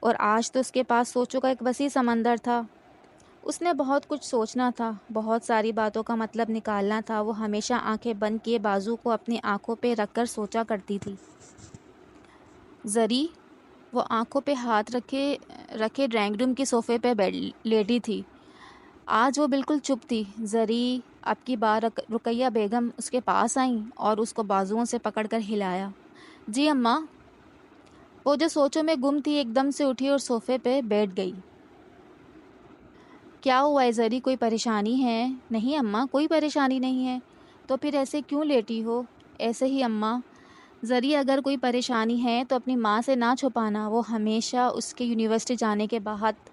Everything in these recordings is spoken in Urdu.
اور آج تو اس کے پاس سوچوں کا ایک وسیع سمندر تھا۔ اس نے بہت کچھ سوچنا تھا، بہت ساری باتوں کا مطلب نکالنا تھا۔ وہ ہمیشہ آنکھیں بند کیے بازو کو اپنی آنکھوں پہ رکھ کر سوچا کرتی تھی۔ زری وہ آنکھوں پہ ہاتھ رکھے ڈرائنگ روم کے صوفے پہ لیٹی تھی۔ آج وہ بالکل چپ تھی۔ زری اب کی بار رقیہ بیگم اس کے پاس آئیں اور اس کو بازوؤں سے پکڑ کر ہلایا۔ جی اماں۔ وہ جو سوچوں میں گم تھی ایک دم سے اٹھی اور صوفے پہ بیٹھ گئی۔ کیا ہوا ہے زری، کوئی پریشانی ہے؟ نہیں اماں، کوئی پریشانی نہیں ہے۔ تو پھر ایسے کیوں لیٹی ہو؟ ایسے ہی اماں۔ زری اگر کوئی پریشانی ہے تو اپنی ماں سے نہ چھپانا۔ وہ ہمیشہ اس کے یونیورسٹی جانے کے بعد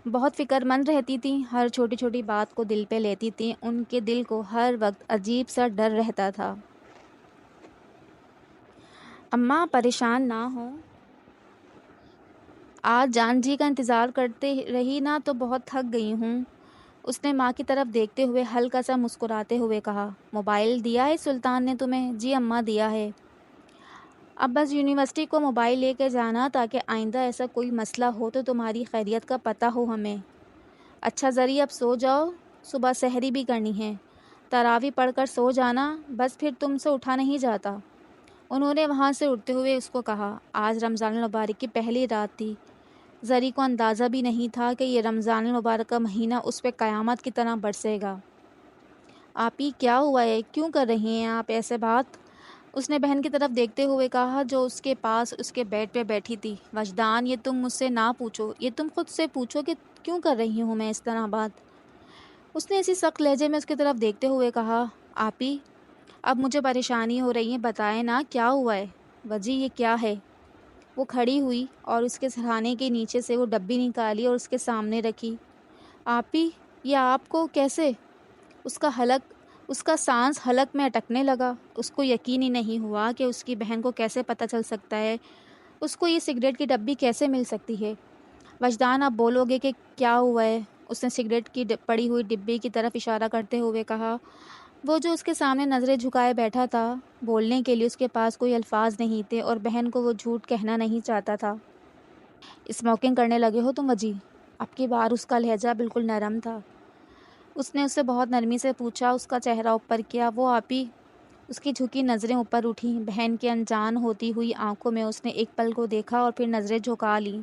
بہت فکر مند رہتی تھیں، ہر چھوٹی چھوٹی بات کو دل پہ لیتی تھیں۔ ان کے دل کو ہر وقت عجیب سا ڈر رہتا تھا۔ اماں پریشان نہ ہوں، آج جان جی کا انتظار کرتے رہی نا تو بہت تھک گئی ہوں۔ اس نے ماں کی طرف دیکھتے ہوئے ہلکا سا مسکراتے ہوئے کہا۔ موبائل دیا ہے سلطان نے تمہیں؟ جی اماں دیا ہے۔ اب بس یونیورسٹی کو موبائل لے کے جانا تاکہ آئندہ ایسا کوئی مسئلہ ہو تو تمہاری خیریت کا پتہ ہو ہمیں۔ اچھا زری اب سو جاؤ، صبح سحری بھی کرنی ہے، تراویح پڑھ کر سو جانا، بس پھر تم سے اٹھا نہیں جاتا۔ انہوں نے وہاں سے اٹھتے ہوئے اس کو کہا۔ آج رمضان المبارک کی پہلی رات تھی۔ زری کو اندازہ بھی نہیں تھا کہ یہ رمضان المبارک کا مہینہ اس پہ قیامت کی طرح برسے گا۔ آپی کیا ہوا ہے، کیوں کر رہی ہیں آپ ایسے بات؟ اس نے بہن کی طرف دیکھتے ہوئے کہا جو اس کے پاس اس کے بیڈ پہ بیٹھی تھی۔ وجدان، یہ تم مجھ سے نہ پوچھو، یہ تم خود سے پوچھو کہ کیوں کر رہی ہوں میں اس طرح بات۔ اس نے اسی سخت لہجے میں اس کی طرف دیکھتے ہوئے کہا۔ آپی اب مجھے پریشانی ہو رہی ہے، بتائیں نا کیا ہوا ہے؟ وجی یہ کیا ہے؟ وہ کھڑی ہوئی اور اس کے سرہانے کے نیچے سے وہ ڈبی نکالی اور اس کے سامنے رکھی۔ آپی یہ آپ کو کیسے؟ اس کا سانس حلق میں اٹکنے لگا۔ اس کو یقین ہی نہیں ہوا کہ اس کی بہن کو کیسے پتہ چل سکتا ہے، اس کو یہ سگریٹ کی ڈبی کیسے مل سکتی ہے۔ وجدان اب بولو گے کہ کیا ہوا ہے؟ اس نے سگریٹ کی پڑی ہوئی ڈبی کی طرف اشارہ کرتے ہوئے کہا۔ وہ جو اس کے سامنے نظریں جھکائے بیٹھا تھا، بولنے کے لیے اس کے پاس کوئی الفاظ نہیں تھے اور بہن کو وہ جھوٹ کہنا نہیں چاہتا تھا۔ اسموکنگ کرنے لگے ہو تم وجی؟ اب کی بار اس کا لہجہ بالکل نرم تھا۔ اس نے اس سے بہت نرمی سے پوچھا۔ اس کا چہرہ اوپر کیا۔ وہ آپی، اس کی جھکی نظریں اوپر اٹھیں۔ بہن کی انجان ہوتی ہوئی آنکھوں میں اس نے ایک پل کو دیکھا اور پھر نظریں جھکا لیں۔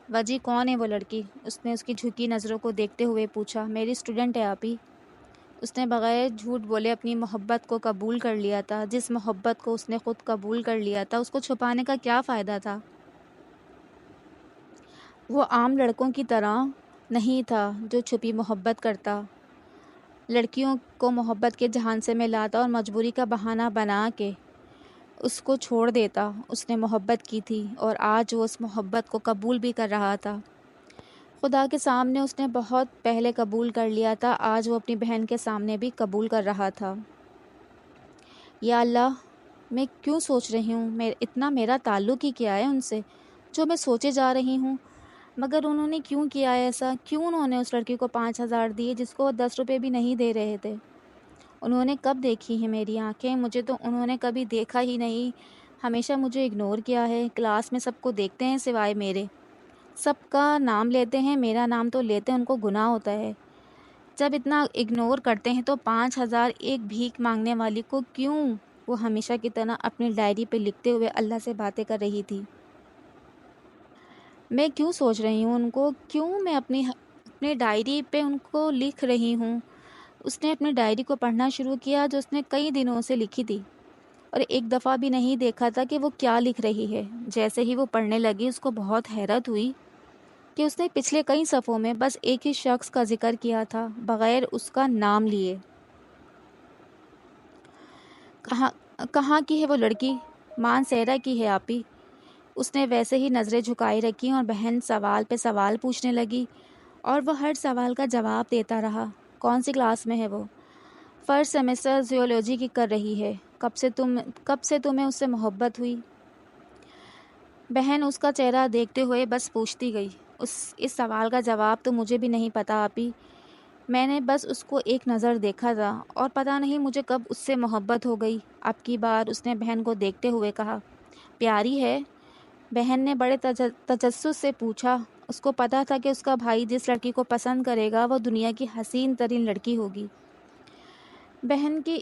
وجی کون ہے وہ لڑکی؟ اس نے اس کی جھکی نظروں کو دیکھتے ہوئے پوچھا۔ میری اسٹوڈنٹ ہے آپی۔ اس نے بغیر جھوٹ بولے اپنی محبت کو قبول کر لیا تھا۔ جس محبت کو اس نے خود قبول کر لیا تھا اس کو چھپانے کا کیا فائدہ تھا؟ وہ عام لڑکوں کی طرح نہیں تھا جو چھپی محبت کرتا، لڑکیوں کو محبت کے جہان سے ملاتا اور مجبوری کا بہانہ بنا کے اس کو چھوڑ دیتا۔ اس نے محبت کی تھی اور آج وہ اس محبت کو قبول بھی کر رہا تھا۔ خدا کے سامنے اس نے بہت پہلے قبول کر لیا تھا، آج وہ اپنی بہن کے سامنے بھی قبول کر رہا تھا۔ یا اللہ، میں کیوں سوچ رہی ہوں، اتنا میرا تعلق ہی کیا ہے ان سے جو میں سوچے جا رہی ہوں؟ مگر انہوں نے کیوں کیا ایسا؟ کیوں انہوں نے اس لڑکی کو 5,000 دیے جس کو وہ 10 روپے بھی نہیں دے رہے تھے؟ انہوں نے کب دیکھی ہیں میری آنکھیں؟ مجھے تو انہوں نے کبھی دیکھا ہی نہیں، ہمیشہ مجھے اگنور کیا ہے۔ کلاس میں سب کو دیکھتے ہیں سوائے میرے، سب کا نام لیتے ہیں، میرا نام تو لیتے ہیں ان کو گناہ ہوتا ہے۔ جب اتنا اگنور کرتے ہیں تو 5,000 ایک بھیک مانگنے والی کو کیوں؟ وہ ہمیشہ کی طرح اپنی ڈائری پہ لکھتے ہوئے اللہ سے باتیں کر رہی تھی۔ میں کیوں سوچ رہی ہوں ان کو، کیوں میں اپنی ڈائری پہ ان کو لکھ رہی ہوں؟ اس نے اپنی ڈائری کو پڑھنا شروع کیا جو اس نے کئی دنوں سے لکھی تھی اور ایک دفعہ بھی نہیں دیکھا تھا کہ وہ کیا لکھ رہی ہے۔ جیسے ہی وہ پڑھنے لگی اس کو بہت حیرت ہوئی کہ اس نے پچھلے کئی صفحوں میں بس ایک ہی شخص کا ذکر کیا تھا بغیر اس کا نام لیے۔ کہاں کی ہے وہ لڑکی؟ مانسہرہ کی ہے آپی۔ اس نے ویسے ہی نظریں جھکائے رکھی اور بہن سوال پہ سوال پوچھنے لگی اور وہ ہر سوال کا جواب دیتا رہا۔ کون سی کلاس میں ہے وہ؟ فرسٹ سیمسٹر زیولوجی کی کر رہی ہے۔ کب سے تمہیں اس سے محبت ہوئی؟ بہن اس کا چہرہ دیکھتے ہوئے بس پوچھتی گئی۔ اس سوال کا جواب تو مجھے بھی نہیں پتا آپی، میں نے بس اس کو ایک نظر دیکھا تھا اور پتہ نہیں مجھے کب اس سے محبت ہو گئی۔ اب کی بار اس نے بہن کو دیکھتے ہوئے کہا۔ پیاری ہے، بہن نے بڑے تجسس سے پوچھا۔ اس کو پتا تھا کہ اس کا بھائی جس لڑکی کو پسند کرے گا وہ دنیا کی حسین ترین لڑکی ہوگی۔ بہن کے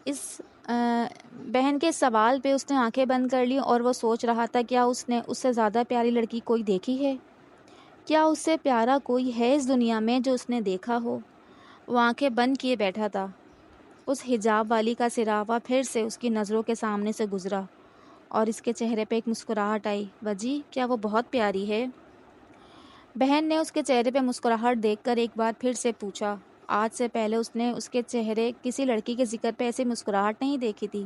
اس سوال پہ اس نے آنکھیں بند کر لی اور وہ سوچ رہا تھا کیا اس نے اس سے زیادہ پیاری لڑکی کوئی دیکھی ہے؟ کیا اس سے پیارا کوئی ہے اس دنیا میں جو اس نے دیکھا ہو؟ وہ آنکھیں بند کیے بیٹھا تھا۔ اس حجاب والی کا سراوا پھر سے اس کی نظروں کے سامنے سے گزرا اور اس کے چہرے پہ ایک مسکراہٹ آئی۔ وجی، کیا وہ بہت پیاری ہے؟ بہن نے اس کے چہرے پہ مسکراہٹ دیکھ کر ایک بار پھر سے پوچھا۔ آج سے پہلے اس نے اس کے چہرے کسی لڑکی کے ذکر پہ ایسی مسکراہٹ نہیں دیکھی تھی۔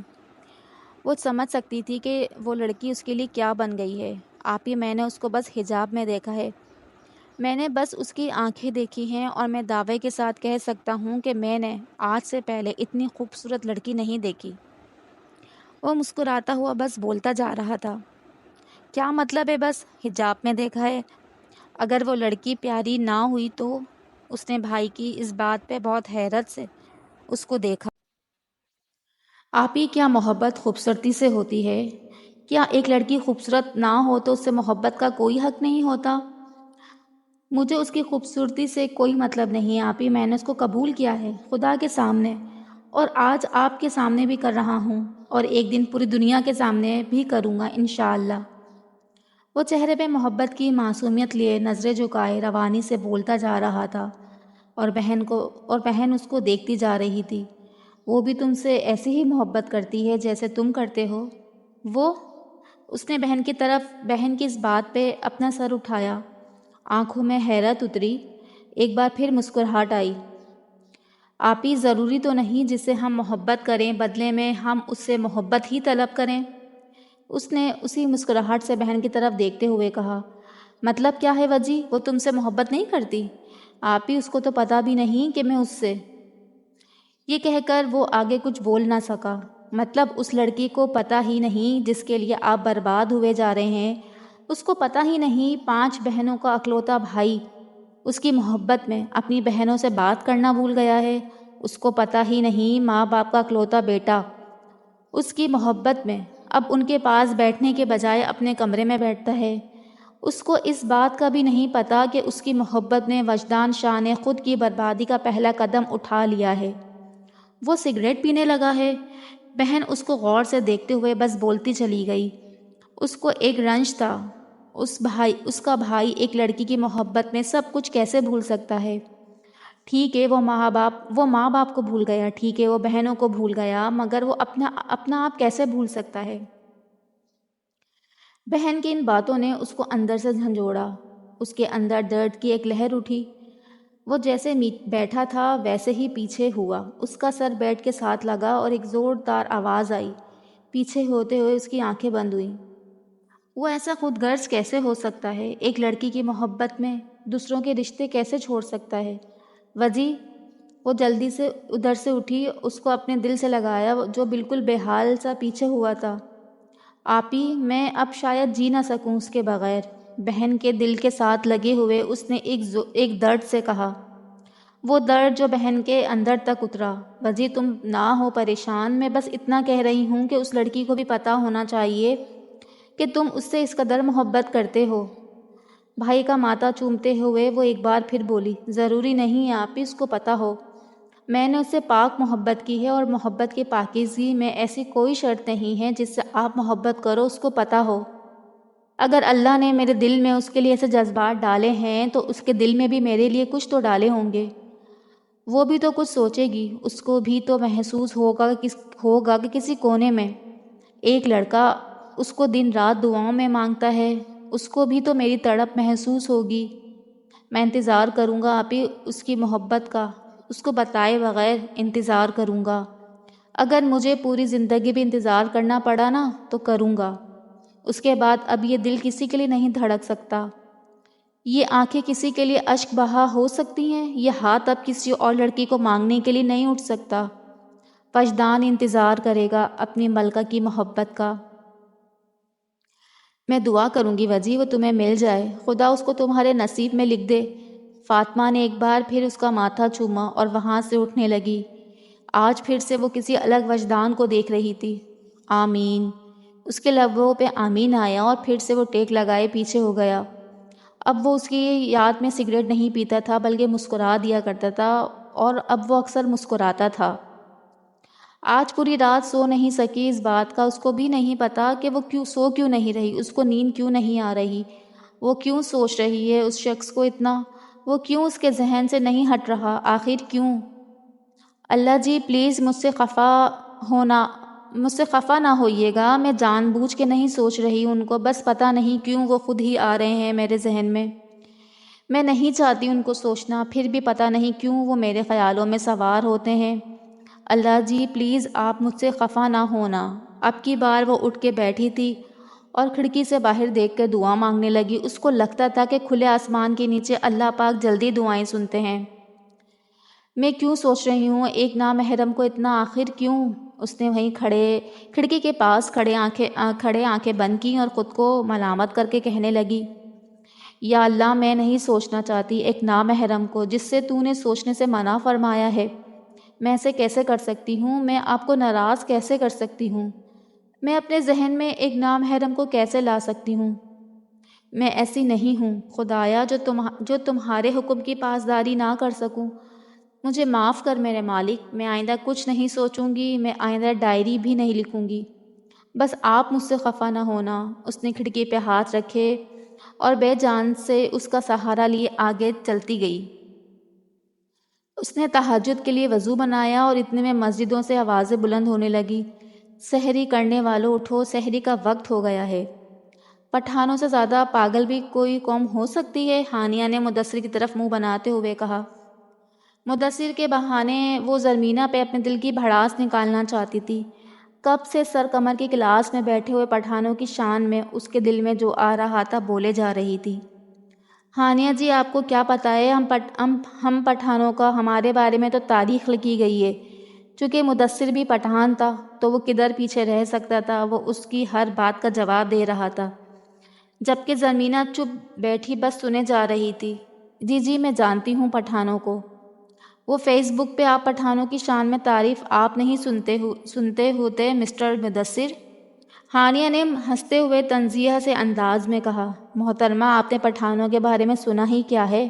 وہ سمجھ سکتی تھی کہ وہ لڑکی اس کے لیے کیا بن گئی ہے۔ آپی، میں نے اس کو بس حجاب میں دیکھا ہے۔ میں نے بس اس کی آنکھیں دیکھی ہیں اور میں دعوے کے ساتھ کہہ سکتا ہوں کہ میں نے آج سے پہلے اتنی خوبصورت لڑکی نہیں دیکھی۔ وہ مسکراتا ہوا بس بولتا جا رہا تھا۔ کیا مطلب ہے بس حجاب میں دیکھا ہے؟ اگر وہ لڑکی پیاری نہ ہوئی تو؟ اس نے بھائی کی اس بات پہ بہت حیرت سے اس کو دیکھا۔ آپی، کیا محبت خوبصورتی سے ہوتی ہے؟ کیا ایک لڑکی خوبصورت نہ ہو تو اس سے محبت کا کوئی حق نہیں ہوتا؟ مجھے اس کی خوبصورتی سے کوئی مطلب نہیں آپی، میں نے اس کو قبول کیا ہے خدا کے سامنے، اور آج آپ کے سامنے بھی کر رہا ہوں، اور ایک دن پوری دنیا کے سامنے بھی کروں گا انشاءاللہ۔ وہ چہرے پہ محبت کی معصومیت لیے نظریں جھکائے روانی سے بولتا جا رہا تھا، اور بہن اس کو دیکھتی جا رہی تھی۔ وہ بھی تم سے ایسی ہی محبت کرتی ہے جیسے تم کرتے ہو؟ وہ؟ اس نے بہن کی اس بات پہ اپنا سر اٹھایا۔ آنکھوں میں حیرت اتری۔ ایک بار پھر مسکراہٹ آئی۔ آپی، ضروری تو نہیں جس سے ہم محبت کریں بدلے میں ہم اس سے محبت ہی طلب کریں؟ اس نے اسی مسکراہٹ سے بہن کی طرف دیکھتے ہوئے کہا۔ مطلب کیا ہے وجی؟ وہ تم سے محبت نہیں کرتی؟ آپی، اس کو تو پتہ بھی نہیں کہ میں اس سے… یہ کہہ کر وہ آگے کچھ بول نہ سکا۔ مطلب اس لڑکی کو پتہ ہی نہیں جس کے لیے آپ برباد ہوئے جا رہے ہیں؟ اس کو پتہ ہی نہیں 5 بہنوں کا اکلوتا بھائی اس کی محبت میں اپنی بہنوں سے بات کرنا بھول گیا ہے؟ اس کو پتہ ہی نہیں ماں باپ کا اکلوتا بیٹا اس کی محبت میں اب ان کے پاس بیٹھنے کے بجائے اپنے کمرے میں بیٹھتا ہے؟ اس کو اس بات کا بھی نہیں پتہ کہ اس کی محبت نے وجدان شاہ نے خود کی بربادی کا پہلا قدم اٹھا لیا ہے۔ وہ سگریٹ پینے لگا ہے؟ بہن اس کو غور سے دیکھتے ہوئے بس بولتی چلی گئی۔ اس کو ایک رنج تھا۔ اس کا بھائی ایک لڑکی کی محبت میں سب کچھ کیسے بھول سکتا ہے؟ ٹھیک ہے وہ ماں باپ کو بھول گیا، ٹھیک ہے وہ بہنوں کو بھول گیا، مگر وہ اپنا آپ کیسے بھول سکتا ہے؟ بہن کی ان باتوں نے اس کو اندر سے جھنجھوڑا۔ اس کے اندر درد کی ایک لہر اٹھی۔ وہ جیسے بیٹھا تھا ویسے ہی پیچھے ہوا۔ اس کا سر بیڈ کے ساتھ لگا اور ایک زوردار آواز آئی۔ پیچھے ہوتے ہوئے اس کی آنکھیں بند ہوئیں۔ وہ ایسا خود غرض کیسے ہو سکتا ہے؟ ایک لڑکی کی محبت میں دوسروں کے رشتے کیسے چھوڑ سکتا ہے؟ وجی، وہ جلدی سے ادھر سے اٹھی، اس کو اپنے دل سے لگایا جو بالکل بے حال سا پیچھے ہوا تھا۔ آپی، میں اب شاید جی نہ سکوں اس کے بغیر۔ بہن کے دل کے ساتھ لگے ہوئے اس نے ایک درد سے کہا، وہ درد جو بہن کے اندر تک اترا۔ وجی، تم نہ ہو پریشان، میں بس اتنا کہہ رہی ہوں کہ اس لڑکی کو بھی پتہ ہونا چاہیے کہ تم اس سے اس قدر محبت کرتے ہو۔ بھائی کا ماتھا چومتے ہوئے وہ ایک بار پھر بولی، ضروری نہیں آپی اس کو پتہ ہو۔ میں نے اس سے پاک محبت کی ہے، اور محبت کی پاکیزگی میں ایسی کوئی شرط نہیں ہے جس سے آپ محبت کرو اس کو پتہ ہو۔ اگر اللہ نے میرے دل میں اس کے لیے ایسے جذبات ڈالے ہیں تو اس کے دل میں بھی میرے لیے کچھ تو ڈالے ہوں گے۔ وہ بھی تو کچھ سوچے گی، اس کو بھی تو محسوس ہوگا کہ کسی کونے میں ایک لڑکا اس کو دن رات دعاؤں میں مانگتا ہے۔ اس کو بھی تو میری تڑپ محسوس ہوگی۔ میں انتظار کروں گا آپی اس کی محبت کا، اس کو بتائے بغیر انتظار کروں گا۔ اگر مجھے پوری زندگی بھی انتظار کرنا پڑا نا تو کروں گا۔ اس کے بعد اب یہ دل کسی کے لیے نہیں دھڑک سکتا، یہ آنکھیں کسی کے لیے اشک بہا ہو سکتی ہیں، یہ ہاتھ اب کسی اور لڑکی کو مانگنے کے لیے نہیں اٹھ سکتا۔ وجدان انتظار کرے گا اپنی ملکہ کی محبت کا۔ میں دعا کروں گی وجی وہ تمہیں مل جائے، خدا اس کو تمہارے نصیب میں لکھ دے۔ فاطمہ نے ایک بار پھر اس کا ماتھا چوما اور وہاں سے اٹھنے لگی۔ آج پھر سے وہ کسی الگ وجدان کو دیکھ رہی تھی۔ آمین۔ اس کے لبوں پہ آمین آیا اور پھر سے وہ ٹیک لگائے پیچھے ہو گیا۔ اب وہ اس کی یاد میں سگریٹ نہیں پیتا تھا بلکہ مسکرا دیا کرتا تھا، اور اب وہ اکثر مسکراتا تھا۔ آج پوری رات سو نہیں سکی، اس بات کا اس کو بھی نہیں پتا کہ وہ کیوں نہیں رہی، اس کو نیند کیوں نہیں آ رہی، وہ کیوں سوچ رہی ہے اس شخص کو اتنا، وہ کیوں اس کے ذہن سے نہیں ہٹ رہا، آخر کیوں؟ اللہ جی پلیز مجھ سے خفا نہ ہوئیے گا، میں جان بوجھ کے نہیں سوچ رہی ان کو، بس پتہ نہیں کیوں وہ خود ہی آ رہے ہیں میرے ذہن میں۔ میں نہیں چاہتی ان کو سوچنا، پھر بھی پتہ نہیں کیوں وہ میرے خیالوں میں سوار ہوتے ہیں۔ اللہ جی پلیز آپ مجھ سے خفا نہ ہونا۔ اب کی بار وہ اٹھ کے بیٹھی تھی اور کھڑکی سے باہر دیکھ کر دعا مانگنے لگی۔ اس کو لگتا تھا کہ کھلے آسمان کے نیچے اللہ پاک جلدی دعائیں سنتے ہیں۔ میں کیوں سوچ رہی ہوں ایک نامحرم کو اتنا، آخر کیوں؟ اس نے وہیں کھڑکی کے پاس کھڑے آنکھیں بند کیں اور خود کو ملامت کر کے کہنے لگی، یا اللہ میں نہیں سوچنا چاہتی ایک نامحرم کو جس سے تو نے سوچنے سے منع فرمایا ہے۔ میں ایسے کیسے کر سکتی ہوں؟ میں آپ کو ناراض کیسے کر سکتی ہوں؟ میں اپنے ذہن میں ایک نامحرم کو کیسے لا سکتی ہوں؟ میں ایسی نہیں ہوں خدایا جو تمہارے حکم کی پاسداری نہ کر سکوں۔ مجھے معاف کر میرے مالک، میں آئندہ کچھ نہیں سوچوں گی، میں آئندہ ڈائری بھی نہیں لکھوں گی، بس آپ مجھ سے خفا نہ ہونا۔ اس نے کھڑکی پہ ہاتھ رکھے اور بے جان سے اس کا سہارا لیے آگے چلتی گئی۔ اس نے تہجد کے لیے وضو بنایا اور اتنے میں مسجدوں سے آوازیں بلند ہونے لگی، سحری کرنے والوں اٹھو، سحری کا وقت ہو گیا ہے۔ پٹھانوں سے زیادہ پاگل بھی کوئی قوم ہو سکتی ہے؟ ہانیہ نے مدثر کی طرف منہ بناتے ہوئے کہا۔ مدثر کے بہانے وہ زرمینہ پہ اپنے دل کی بھڑاس نکالنا چاہتی تھی۔ کب سے سر کمر کی کلاس میں بیٹھے ہوئے پٹھانوں کی شان میں اس کے دل میں جو آ رہا تھا بولے جا رہی تھی۔ ہانیہ جی آپ کو کیا پتہ ہے ہم پٹھانوں کا، ہمارے بارے میں تو تاریخ لکھی گئی ہے۔ چونکہ مدثر بھی پٹھان تھا تو وہ کدھر پیچھے رہ سکتا تھا، وہ اس کی ہر بات کا جواب دے رہا تھا، جبکہ زرمینہ چپ بیٹھی بس سنے جا رہی تھی۔ جی میں جانتی ہوں پٹھانوں کو۔ وہ فیس بک پہ آپ پٹھانوں کی شان میں تعریف آپ نہیں سنتے ہوتے مسٹر مدثر؟ ہانیہ نے ہنستے ہوئے تنزیہ سے انداز میں کہا، محترمہ آپ نے پٹھانوں کے بارے میں سنا ہی کیا ہے؟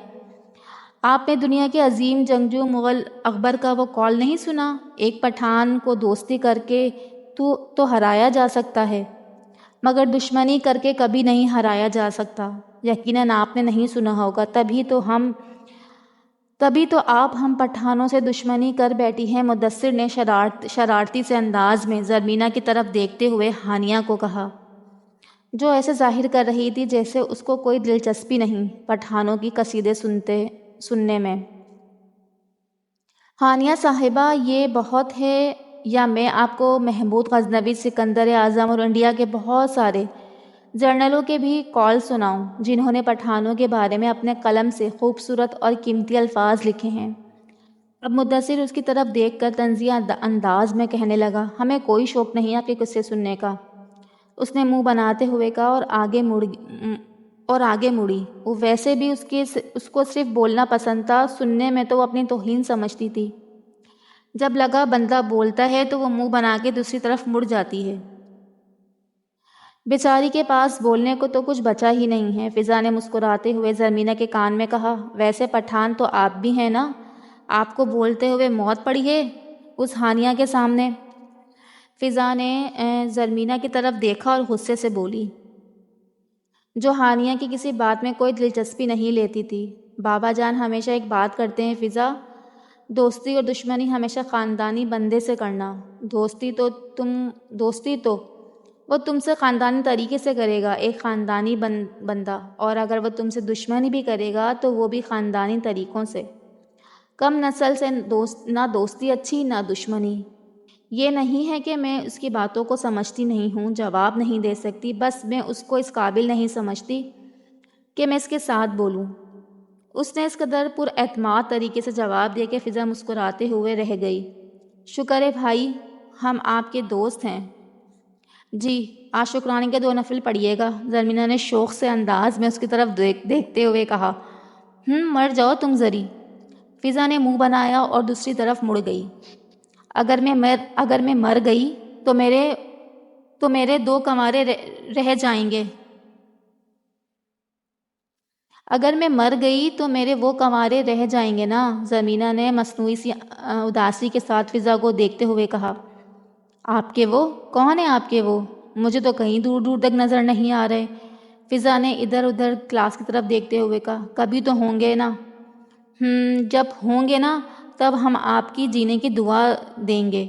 آپ نے دنیا کے عظیم جنگجو مغل اکبر کا وہ قول نہیں سنا، ایک پٹھان کو دوستی کر کے تو ہرایا جا سکتا ہے مگر دشمنی کر کے کبھی نہیں ہرایا جا سکتا۔ یقیناً آپ نے نہیں سنا ہوگا، تبھی تو آپ ہم پٹھانوں سے دشمنی کر بیٹھی ہیں۔ مدثر نے شرارتی سے انداز میں زرمینہ کی طرف دیکھتے ہوئے ہانیہ کو کہا، جو ایسے ظاہر کر رہی تھی جیسے اس کو کوئی دلچسپی نہیں پٹھانوں کی قصیدے سننے میں۔ ہانیہ صاحبہ یہ بہت ہے، یا میں آپ کو محمود غزنوی، سکندر اعظم اور انڈیا کے بہت سارے جنرلوں کے بھی قول سناؤں جنہوں نے پٹھانوں کے بارے میں اپنے قلم سے خوبصورت اور قیمتی الفاظ لکھے ہیں؟ اب مدثر اس کی طرف دیکھ کر طنزیہ انداز میں کہنے لگا، ہمیں کوئی شوق نہیں آپ کے قصے سننے کا۔ اس نے منہ بناتے ہوئے کہا اور آگے مڑی۔ وہ ویسے بھی اس کو صرف بولنا پسند تھا، سننے میں تو وہ اپنی توہین سمجھتی تھی۔ جب لگا بندہ بولتا ہے تو وہ منہ بنا کے دوسری طرف مڑ جاتی ہے۔ بیچاری کے پاس بولنے کو تو کچھ بچا ہی نہیں ہے۔ فضا نے مسکراتے ہوئے زرمینہ کے کان میں کہا، ویسے پٹھان تو آپ بھی ہیں نا، آپ کو بولتے ہوئے موت پڑی ہے اس ہانیہ کے سامنے؟ فضا نے زرمینہ کی طرف دیکھا اور غصے سے بولی، جو ہانیہ کی کسی بات میں کوئی دلچسپی نہیں لیتی تھی۔ بابا جان ہمیشہ ایک بات کرتے ہیں فضا، دوستی اور دشمنی ہمیشہ خاندانی بندے سے کرنا۔ دوستی تو وہ تم سے خاندانی طریقے سے کرے گا، ایک خاندانی بندہ، اور اگر وہ تم سے دشمنی بھی کرے گا تو وہ بھی خاندانی طریقوں سے۔ کم نسل سے نہ دوستی اچھی نہ دشمنی۔ یہ نہیں ہے کہ میں اس کی باتوں کو سمجھتی نہیں ہوں، جواب نہیں دے سکتی، بس میں اس کو اس قابل نہیں سمجھتی کہ میں اس کے ساتھ بولوں۔ اس نے اس قدر پر اعتماد طریقے سے جواب دیا کہ فضا مسکراتے ہوئے رہ گئی۔ شکر ہے بھائی، ہم آپ کے دوست ہیں۔ جی آج شکرانے کے 2 نفل پڑھیے گا، زرمینہ نے شوق سے انداز میں اس کی طرف دیکھتے ہوئے کہا۔ مر جاؤ تم زری۔ فضا نے منہ بنایا اور دوسری طرف مڑ گئی۔ اگر میں مر گئی تو میرے تو میرے 2 کمارے رہ جائیں گے۔ اگر میں مر گئی تو میرے وہ کنوارے رہ جائیں گے نا، زمینہ نے مصنوعی سی اداسی کے ساتھ فضا کو دیکھتے ہوئے کہا۔ آپ کے وہ؟ کون ہے آپ کے وہ؟ مجھے تو کہیں دور دور تک نظر نہیں آ رہے۔ فضا نے ادھر ادھر کلاس کی طرف دیکھتے ہوئے کہا۔ کبھی تو ہوں گے نا۔ جب ہوں گے نا تب ہم آپ کی جینے کی دعا دیں گے۔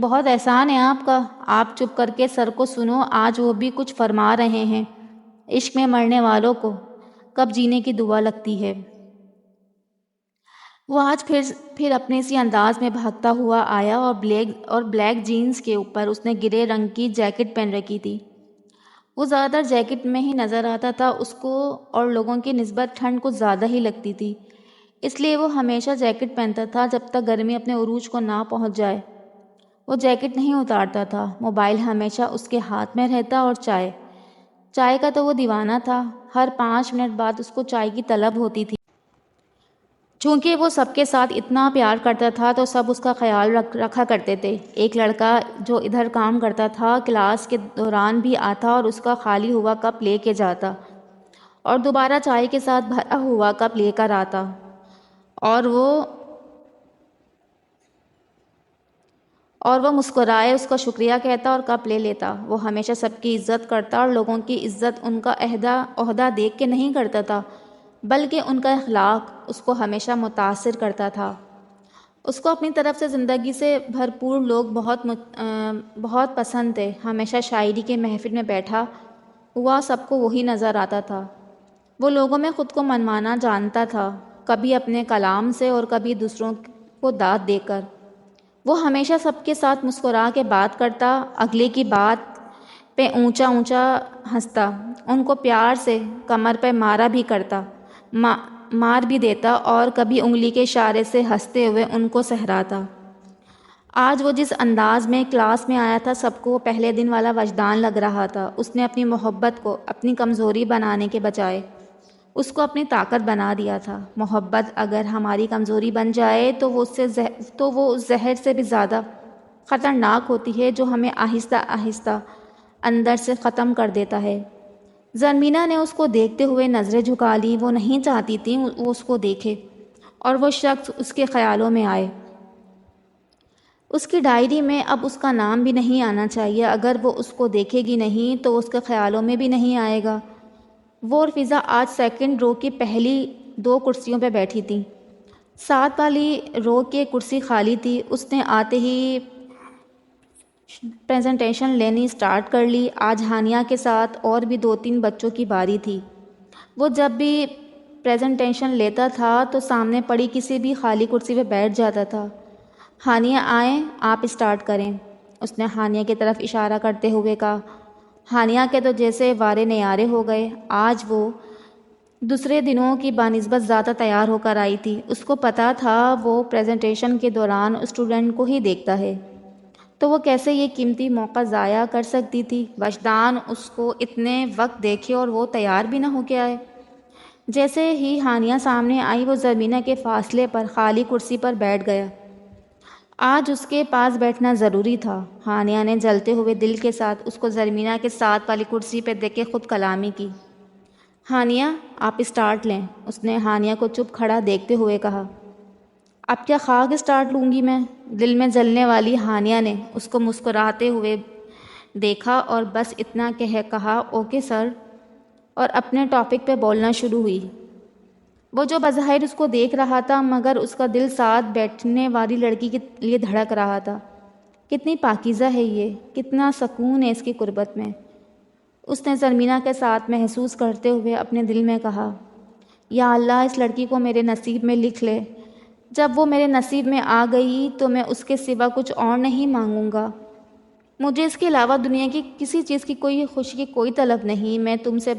بہت احسان ہے آپ کا۔ آپ چپ کر کے سر کو سنو، آج وہ بھی کچھ فرما رہے ہیں۔ عشق میں مرنے والوں کو کب جینے کی دعا لگتی ہے۔ وہ آج پھر اپنے اسی انداز میں بھاگتا ہوا آیا اور بلیک جینز کے اوپر اس نے گرے رنگ کی جیکٹ پہن رکھی تھی۔ وہ زیادہ تر جیکٹ میں ہی نظر آتا تھا۔ اس کو اور لوگوں کی نسبت ٹھنڈ کچھ زیادہ ہی لگتی تھی، اس لیے وہ ہمیشہ جیکٹ پہنتا تھا جب تک گرمی اپنے عروج کو نہ پہنچ جائے۔ وہ جیکٹ نہیں اتارتا تھا۔ موبائل ہمیشہ اس کے ہاتھ میں رہتا اور چائے کا تو وہ دیوانہ تھا۔ ہر 5 منٹ بعد اس کو چائے کی طلب ہوتی تھی۔ چونکہ وہ سب کے ساتھ اتنا پیار کرتا تھا تو سب اس کا خیال رکھا کرتے تھے۔ ایک لڑکا جو ادھر کام کرتا تھا کلاس کے دوران بھی آتا اور اس کا خالی ہوا کپ لے کے جاتا اور دوبارہ چائے کے ساتھ بھرا ہوا کپ لے کر آتا اور وہ مسکرائے اس کا شکریہ کہتا اور کپ لے لیتا۔ وہ ہمیشہ سب کی عزت کرتا اور لوگوں کی عزت ان کا عہدہ دیکھ کے نہیں کرتا تھا، بلکہ ان کا اخلاق اس کو ہمیشہ متاثر کرتا تھا۔ اس کو اپنی طرف سے زندگی سے بھرپور لوگ بہت پسند تھے۔ ہمیشہ شاعری کے محفل میں بیٹھا ہوا سب کو وہی نظر آتا تھا۔ وہ لوگوں میں خود کو منوانا جانتا تھا، کبھی اپنے کلام سے اور کبھی دوسروں کو داد دے کر۔ وہ ہمیشہ سب کے ساتھ مسکرا کے بات کرتا، اگلے کی بات پہ اونچا اونچا ہنستا، ان کو پیار سے کمر پہ مار بھی دیتا اور کبھی انگلی کے اشارے سے ہنستے ہوئے ان کو سہراتا۔ آج وہ جس انداز میں کلاس میں آیا تھا سب کو پہلے دن والا وجدان لگ رہا تھا۔ اس نے اپنی محبت کو اپنی کمزوری بنانے کے بجائے اس کو اپنی طاقت بنا دیا تھا۔ محبت اگر ہماری کمزوری بن جائے تو وہ اس زہر سے بھی زیادہ خطرناک ہوتی ہے جو ہمیں آہستہ آہستہ اندر سے ختم کر دیتا ہے۔ زرمینہ نے اس کو دیکھتے ہوئے نظریں جھکا لی۔ وہ نہیں چاہتی تھی وہ اس کو دیکھے اور وہ شخص اس کے خیالوں میں آئے۔ اس کی ڈائری میں اب اس کا نام بھی نہیں آنا چاہیے۔ اگر وہ اس کو دیکھے گی نہیں تو اس کے خیالوں میں بھی نہیں آئے گا۔ وہ اور فضا آج سیکنڈ رو کی پہلی 2 کرسیوں پہ بیٹھی تھیں۔ ساتھ والی رو کی کرسی خالی تھی۔ اس نے آتے ہی پریزنٹیشن لینی سٹارٹ کر لی۔ آج ہانیہ کے ساتھ اور بھی 2-3 بچوں کی باری تھی۔ وہ جب بھی پریزنٹیشن لیتا تھا تو سامنے پڑی کسی بھی خالی کرسی پہ بیٹھ جاتا تھا۔ ہانیہ آئیں، آپ سٹارٹ کریں، اس نے ہانیہ کی طرف اشارہ کرتے ہوئے کہا۔ ہانیہ کے تو جیسے وارے نیارے ہو گئے۔ آج وہ دوسرے دنوں کی بانسبت زیادہ تیار ہو کر آئی تھی۔ اس کو پتہ تھا وہ پریزنٹیشن کے دوران اسٹوڈنٹ کو ہی دیکھتا ہے تو وہ کیسے یہ قیمتی موقع ضائع کر سکتی تھی۔ وجدان اس کو اتنے وقت دیکھے اور وہ تیار بھی نہ ہو کے آئے۔ جیسے ہی ہانیہ سامنے آئی وہ زرمینہ کے فاصلے پر خالی کرسی پر بیٹھ گیا۔ آج اس کے پاس بیٹھنا ضروری تھا۔ ہانیہ نے جلتے ہوئے دل کے ساتھ اس کو زرمینہ کے ساتھ والی کرسی پہ دیکھ کے خود کلامی کی۔ ہانیہ آپ سٹارٹ لیں، اس نے ہانیہ کو چپ کھڑا دیکھتے ہوئے کہا۔ اب کیا خاک سٹارٹ لوں گی میں؟ دل میں جلنے والی ہانیہ نے اس کو مسکراتے ہوئے دیکھا اور بس اتنا کہا اوکے سر، اور اپنے ٹاپک پہ بولنا شروع ہوئی۔ وہ جو بظاہر اس کو دیکھ رہا تھا مگر اس کا دل ساتھ بیٹھنے والی لڑکی کے لیے دھڑک رہا تھا۔ کتنی پاکیزہ ہے یہ، کتنا سکون ہے اس کی قربت میں، اس نے زرمینہ کے ساتھ محسوس کرتے ہوئے اپنے دل میں کہا۔ یا اللہ اس لڑکی کو میرے نصیب میں لکھ لے۔ جب وہ میرے نصیب میں آ گئی تو میں اس کے سوا کچھ اور نہیں مانگوں گا۔ مجھے اس کے علاوہ دنیا کی کسی چیز کی کوئی خوشی کی کوئی طلب نہیں۔ میں تم سے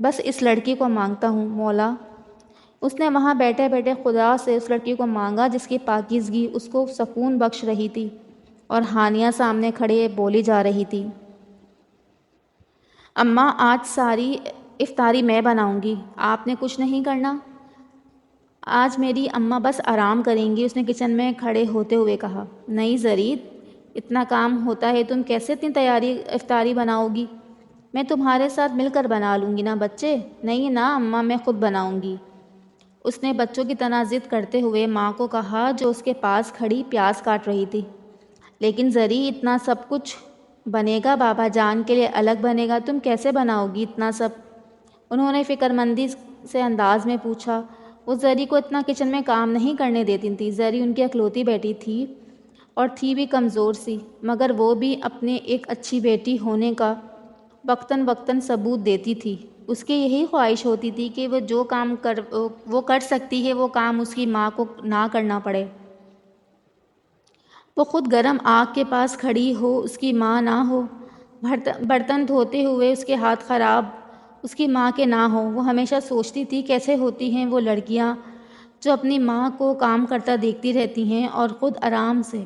بس اس لڑکی کو مانگتا ہوں مولا۔ اس نے وہاں بیٹھے بیٹھے خدا سے اس لڑکی کو مانگا جس کی پاکیزگی اس کو سکون بخش رہی تھی، اور ہانیہ سامنے کھڑے بولی جا رہی تھی۔ اماں آج ساری افطاری میں بناؤں گی، آپ نے کچھ نہیں کرنا۔ آج میری اماں بس آرام کریں گی، اس نے کچن میں کھڑے ہوتے ہوئے کہا۔ نہیں زرید، اتنا کام ہوتا ہے، تم کیسے اتنی افطاری بناؤ گی؟ میں تمہارے ساتھ مل کر بنا لوں گی نا بچے۔ نہیں نا اماں، میں خود بناؤں گی، اس نے بچوں کی طرح ضد کرتے ہوئے ماں کو کہا جو اس کے پاس کھڑی پیاز کاٹ رہی تھی۔ لیکن زری، اتنا سب کچھ بنے گا بابا جان کے لیے الگ بنے گا، تم کیسے بناؤ گی اتنا سب؟ انہوں نے فکرمندی سے انداز میں پوچھا۔ وہ زری کو اتنا کچن میں کام نہیں کرنے دیتی تھی۔ زری ان کی اکلوتی بیٹی تھی اور تھی بھی کمزور سی، مگر وہ بھی اپنے ایک اچھی بیٹی ہونے کا وقتاً ثبوت دیتی تھی۔ اس کی یہی خواہش ہوتی تھی کہ وہ جو کام وہ کر سکتی ہے وہ کام اس کی ماں کو نہ کرنا پڑے۔ وہ خود گرم آگ کے پاس کھڑی ہو، اس کی ماں نہ ہو۔ برتن دھوتے ہوئے اس کے ہاتھ خراب، اس کی ماں کے نہ ہوں۔ وہ ہمیشہ سوچتی تھی کیسے ہوتی ہیں وہ لڑکیاں جو اپنی ماں کو کام کرتا دیکھتی رہتی ہیں اور خود آرام سے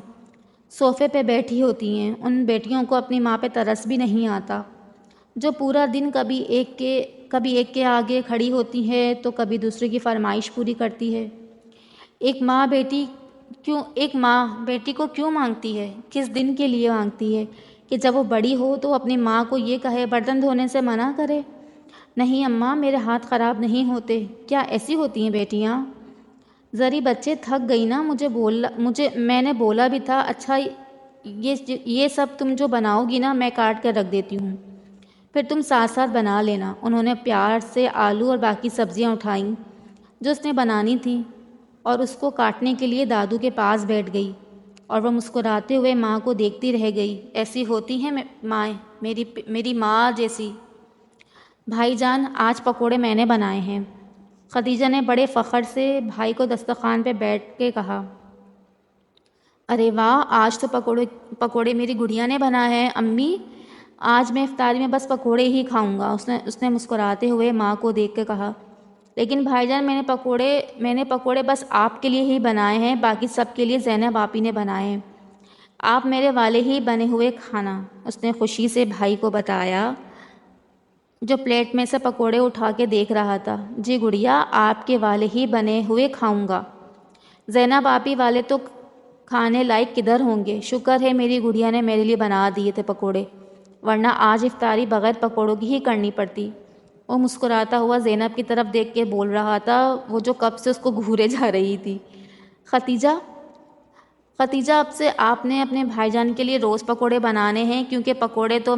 صوفے پہ بیٹھی ہوتی ہیں۔ ان بیٹیوں کو اپنی ماں پہ ترس بھی نہیں آتا، جو پورا دن کبھی ایک کے آگے کھڑی ہوتی ہے تو کبھی دوسرے کی فرمائش پوری کرتی ہے۔ ایک ماں بیٹی کو کیوں مانگتی ہے؟ کس دن کے لیے مانگتی ہے؟ کہ جب وہ بڑی ہو تو اپنی ماں کو یہ کہے، برتن دھونے سے منع کرے؟ نہیں اماں، میرے ہاتھ خراب نہیں ہوتے۔ کیا ایسی ہوتی ہیں بیٹیاں؟ زری، بچے تھک گئی نا، میں نے بولا بھی تھا۔ اچھا یہ سب تم جو بناؤ گی نا، میں کاٹ کر رکھ دیتی ہوں، پھر تم ساتھ ساتھ بنا لینا۔ انہوں نے پیار سے آلو اور باقی سبزیاں اٹھائیں جو اس نے بنانی تھیں اور اس کو کاٹنے کے لیے دادو کے پاس بیٹھ گئی، اور وہ مسکراتے ہوئے ماں کو دیکھتی رہ گئی۔ ایسی ہوتی ہیں مائیں، میری ماں جیسی۔ بھائی جان، آج پکوڑے میں نے بنائے ہیں، خدیجہ نے بڑے فخر سے بھائی کو دسترخوان پہ بیٹھ کے کہا۔ ارے واہ، آج تو پکوڑے میری گڑیا نے بنائے ہیں امی، آج میں افطاری میں بس پکوڑے ہی کھاؤں گا، اس نے مسکراتے ہوئے ماں کو دیکھ کے کہا۔ لیکن بھائی جان، میں نے پکوڑے بس آپ کے لیے ہی بنائے ہیں، باقی سب کے لیے زینب آپی نے بنائے ہیں، آپ میرے والے ہی بنے ہوئے کھانا، اس نے خوشی سے بھائی کو بتایا جو پلیٹ میں سے پکوڑے اٹھا کے دیکھ رہا تھا۔ جی گڑیا، آپ کے والے ہی بنے ہوئے کھاؤں گا، زینب آپی والے تو کھانے لائق کدھر ہوں گے؟ شکر ہے میری گڑیا نے میرے لیے بنا دیے تھے پکوڑے، ورنہ آج افطاری بغیر پکوڑوں کی ہی کرنی پڑتی۔ وہ مسکراتا ہوا زینب کی طرف دیکھ کے بول رہا تھا، وہ جو کب سے اس کو گھورے جا رہی تھی۔ ختیجہ، اب سے آپ نے اپنے بھائی جان کے لیے روز پکوڑے بنانے ہیں، کیونکہ پکوڑے تو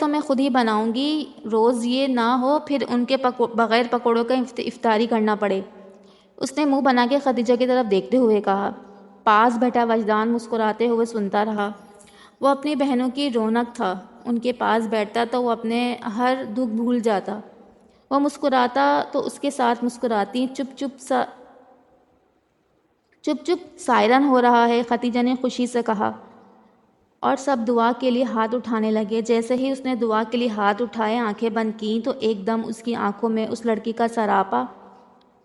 میں خود ہی بناؤں گی، روز یہ نہ ہو پھر ان کے بغیر پکوڑوں کا افطاری کرنا پڑے۔ اس نے منہ بنا کے خدیجہ کی طرف دیکھتے ہوئے کہا۔ پاس بیٹھا وجدان مسکراتے ہوئے سنتا رہا۔ وہ اپنی بہنوں کی رونق تھا، ان کے پاس بیٹھتا تو وہ اپنے ہر دکھ بھول جاتا۔ وہ مسکراتا تو اس کے ساتھ مسکراتی۔ چپ چپ سائرن ہو رہا ہے، خدیجہ نے خوشی سے کہا، اور سب دعا کے لیے ہاتھ اٹھانے لگے۔ جیسے ہی اس نے دعا کے لیے ہاتھ اٹھائے، آنکھیں بند کیں تو ایک دم اس کی آنکھوں میں اس لڑکی کا سراپا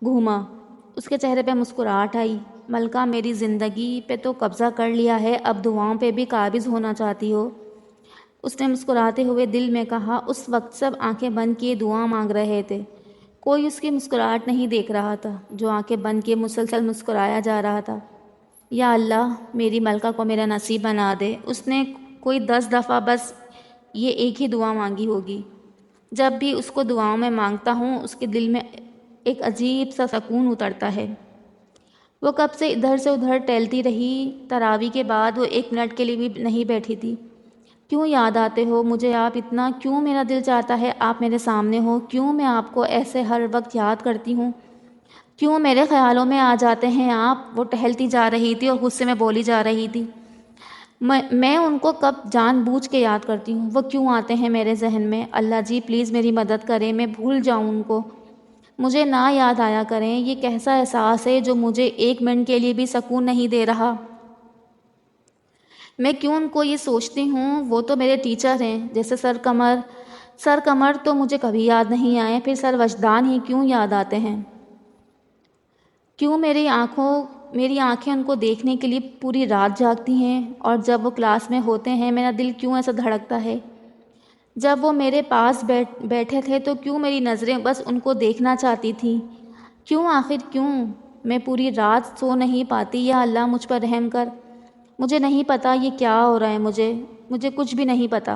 گھوما، اس کے چہرے پہ مسکراہٹ آئی۔ ملکہ، میری زندگی پہ تو قبضہ کر لیا ہے، اب دعاؤں پہ بھی قابض ہونا چاہتی ہو؟ اس نے مسکراتے ہوئے دل میں کہا۔ اس وقت سب آنکھیں بند کیے دعا مانگ رہے تھے، کوئی اس کی مسکراہٹ نہیں دیکھ رہا تھا، جو آنکھیں بند کیے مسلسل مسکرایا جا رہا تھا۔ یا اللہ، میری ملکہ کو میرا نصیب بنا دے۔ اس نے کوئی 10 دفعہ بس یہ ایک ہی دعا مانگی ہوگی۔ جب بھی اس کو دعاؤں میں مانگتا ہوں، اس کے دل میں ایک عجیب سا سکون اترتا ہے۔ وہ کب سے ادھر سے ادھر ٹہلتی رہی، تراویح کے بعد وہ 1 منٹ کے لیے بھی نہیں بیٹھی تھی۔ کیوں یاد آتے ہو مجھے آپ اتنا؟ کیوں میرا دل چاہتا ہے آپ میرے سامنے ہو؟ کیوں میں آپ کو ایسے ہر وقت یاد کرتی ہوں؟ کیوں میرے خیالوں میں آ جاتے ہیں آپ؟ وہ ٹہلتی جا رہی تھی اور غصے میں بولی جا رہی تھی۔ میں ان کو کب جان بوجھ کے یاد کرتی ہوں؟ وہ کیوں آتے ہیں میرے ذہن میں؟ اللہ جی پلیز میری مدد کریں، میں بھول جاؤں ان کو، مجھے نہ یاد آیا کریں۔ یہ کیسا احساس ہے جو مجھے 1 منٹ کے لیے بھی سکون نہیں دے رہا؟ میں کیوں ان کو یہ سوچتی ہوں؟ وہ تو میرے ٹیچر ہیں، جیسے سر قمر تو مجھے کبھی یاد نہیں آئے، پھر سر وجدان ہی کیوں یاد آتے ہیں؟ کیوں میری آنکھیں ان کو دیکھنے کے لیے پوری رات جاگتی ہیں؟ اور جب وہ کلاس میں ہوتے ہیں میرا دل کیوں ایسا دھڑکتا ہے؟ جب وہ میرے پاس بیٹھے تھے تو کیوں میری نظریں بس ان کو دیکھنا چاہتی تھیں؟ کیوں آخر کیوں؟ میں پوری رات سو نہیں پاتی، یا اللہ مجھ پر رحم کر۔ مجھے نہیں پتا یہ کیا ہو رہا ہے، مجھے کچھ بھی نہیں پتا۔